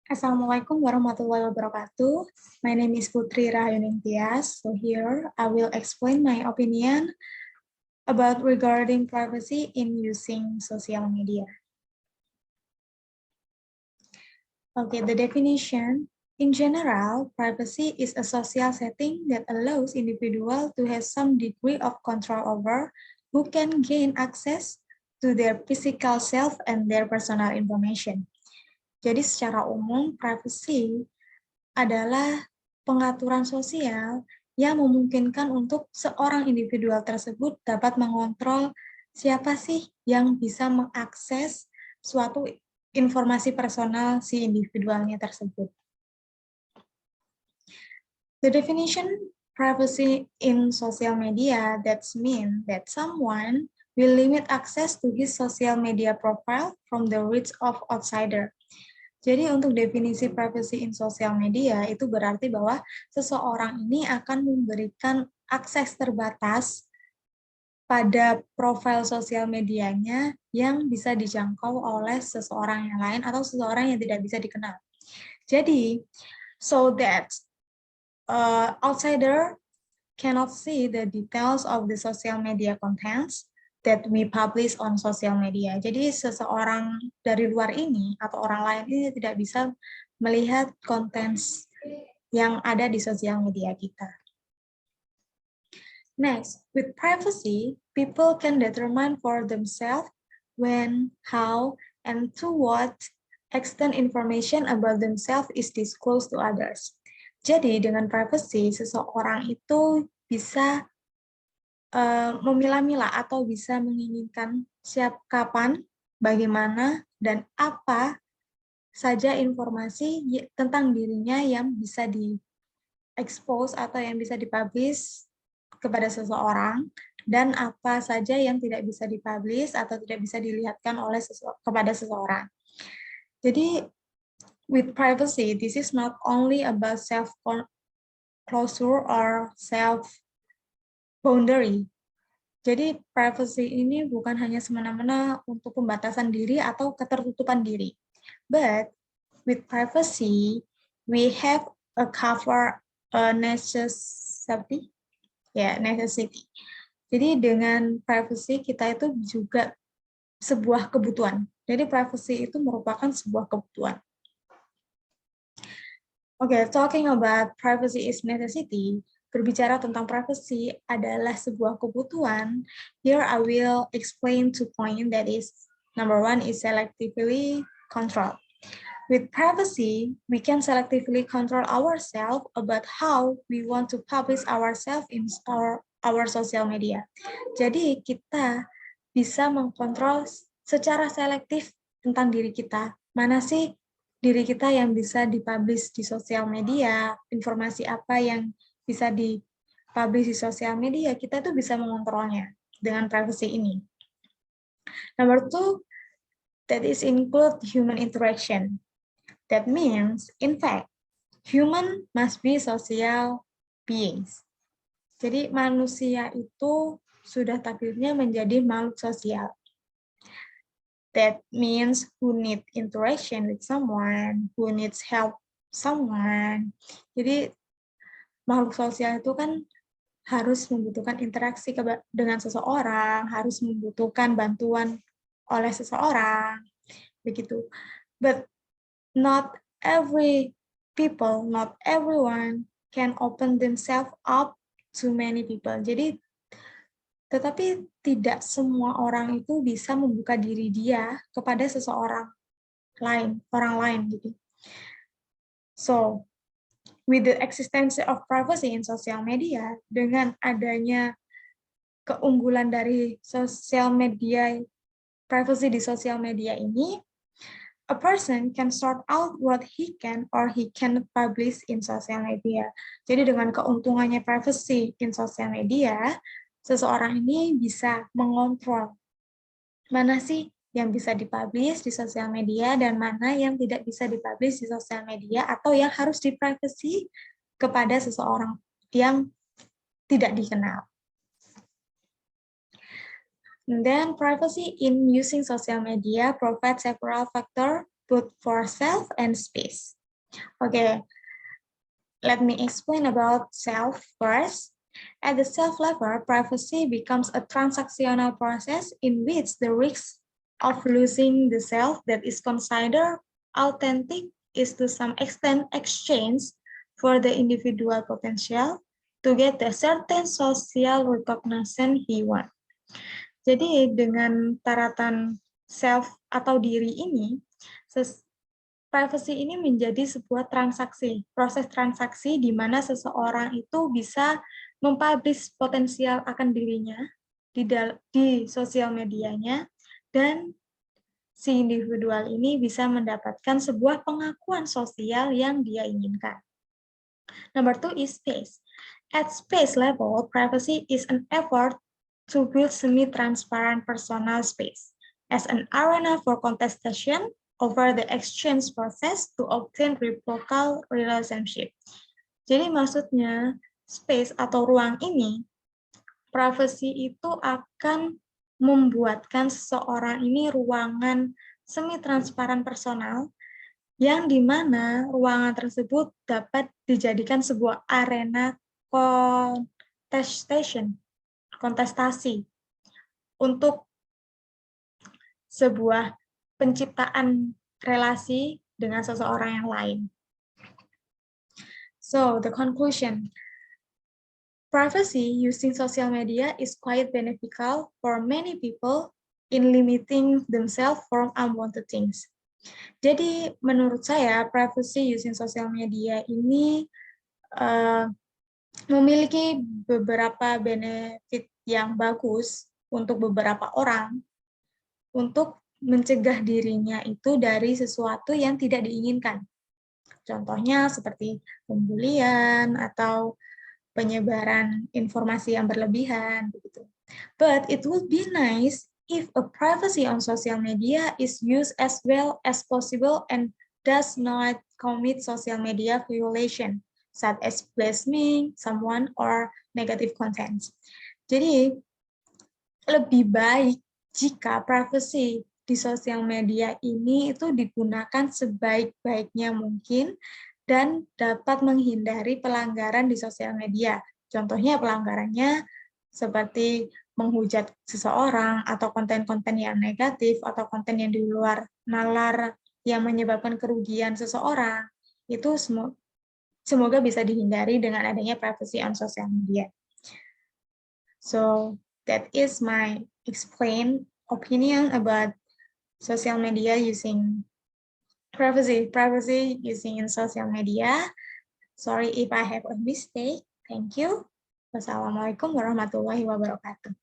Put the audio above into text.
Assalamualaikum warahmatullahi wabarakatuh. My name is Putri Rahayuning Tias. So here I will explain my opinion about regarding privacy in using social media. Okay, the definition. In general, privacy is a social setting that allows individual to have some degree of control over who can gain access to their physical self and their personal information. Jadi secara umum, privacy adalah pengaturan sosial yang memungkinkan untuk seorang individual tersebut dapat mengontrol siapa sih yang bisa mengakses suatu informasi personal si individualnya tersebut. The definition privacy in social media that's mean that someone will limit access to his social media profile from the reach of outsider. Jadi untuk definisi privacy in social media itu berarti bahwa seseorang ini akan memberikan akses terbatas pada profil sosial medianya yang bisa dijangkau oleh seseorang yang lain atau seseorang yang tidak bisa dikenal. Jadi, so that outsider cannot see the details of the social media contents that we publish on social media. Jadi seseorang dari luar ini atau orang lain ini tidak bisa melihat konten yang ada di sosial media kita. Next, with privacy, people can determine for themselves when, how, and to what extent information about themselves is disclosed to others. Jadi dengan privacy, seseorang itu bisa memilah-milah atau bisa menginginkan kapan, bagaimana, dan apa saja informasi tentang dirinya yang bisa di-expose atau yang bisa dipublish kepada seseorang, dan apa saja yang tidak bisa dipublish atau tidak bisa dilihatkan oleh kepada seseorang. Jadi, with privacy, this is not only about self-closure or self-boundary. Jadi, privacy ini bukan hanya semena-mena untuk pembatasan diri atau ketertutupan diri. But, with privacy, we have a cover necessity. Necessity. Jadi dengan privacy kita itu juga sebuah kebutuhan. Jadi privacy itu merupakan sebuah kebutuhan. Okay, talking about privacy is necessity, berbicara tentang privacy adalah sebuah kebutuhan. Here I will explain 2 points, that is, number 1 is selectively control. With privacy, we can selectively control ourselves about how we want to publish ourselves in our social media. Jadi kita bisa mengkontrol secara selektif tentang diri kita. Mana sih diri kita yang bisa dipublish di sosial media, informasi apa yang bisa dipublish di sosial media, kita tuh bisa mengontrolnya dengan privacy ini. Number 2, that is include human interaction. That means, in fact, human must be social beings. Jadi manusia itu sudah takdirnya menjadi makhluk sosial. That means who need interaction with someone, who needs help someone. Jadi makhluk sosial itu kan harus membutuhkan interaksi dengan seseorang, harus membutuhkan bantuan oleh seseorang, begitu. But not every people, not everyone can open themselves up to many people. Jadi, tetapi tidak semua orang itu bisa membuka diri dia kepada seseorang lain, orang lain gitu. So, with the existence of privacy in social media, dengan adanya keunggulan dari sosial media, privacy di sosial media ini, a person can sort out what he can or he cannot publish in social media. Jadi dengan keuntungannya privacy in social media, seseorang ini bisa mengontrol mana sih yang bisa dipublish di sosial media dan mana yang tidak bisa dipublish di sosial media atau yang harus diprivacy kepada seseorang yang tidak dikenal. And then privacy in using social media provides several factors both for self and space. Okay, let me explain about self first. At the self level, privacy becomes a transactional process in which the risk of losing the self that is considered authentic is to some extent exchanged for the individual potential to get a certain social recognition he wants. Jadi dengan taratan self atau diri ini, privacy ini menjadi sebuah transaksi, proses transaksi di mana seseorang itu bisa mempublish potensial akan dirinya di sosial medianya, dan si individual ini bisa mendapatkan sebuah pengakuan sosial yang dia inginkan. Number 2 is space. At space level, privacy is an effort to build semi-transparent personal space as an arena for contestation over the exchange process to obtain reciprocal relationship. Jadi maksudnya space atau ruang ini, privacy itu akan membuatkan seseorang ini ruangan semi-transparan personal yang dimana ruangan tersebut dapat dijadikan sebuah arena kontestasi untuk sebuah penciptaan relasi dengan seseorang yang lain. So, the conclusion. Privacy using social media is quite beneficial for many people in limiting themselves from unwanted things. Jadi, menurut saya, privacy using social media ini memiliki beberapa benefit yang bagus untuk beberapa orang untuk mencegah dirinya itu dari sesuatu yang tidak diinginkan. Contohnya seperti pembulian atau penyebaran informasi yang berlebihan begitu. But it would be nice if a privacy on social media is used as well as possible and does not commit social media violation, such as blaming someone or negative content. Jadi, lebih baik jika privacy di sosial media ini itu digunakan sebaik-baiknya mungkin dan dapat menghindari pelanggaran di sosial media. Contohnya pelanggarannya seperti menghujat seseorang atau konten-konten yang negatif atau konten yang di luar nalar yang menyebabkan kerugian seseorang. Itu semoga bisa dihindari dengan adanya privacy on social media. So that is my explained opinion about social media using privacy using in social media. Sorry if I have a mistake. Thank you. Wassalamualaikum warahmatullahi wabarakatuh.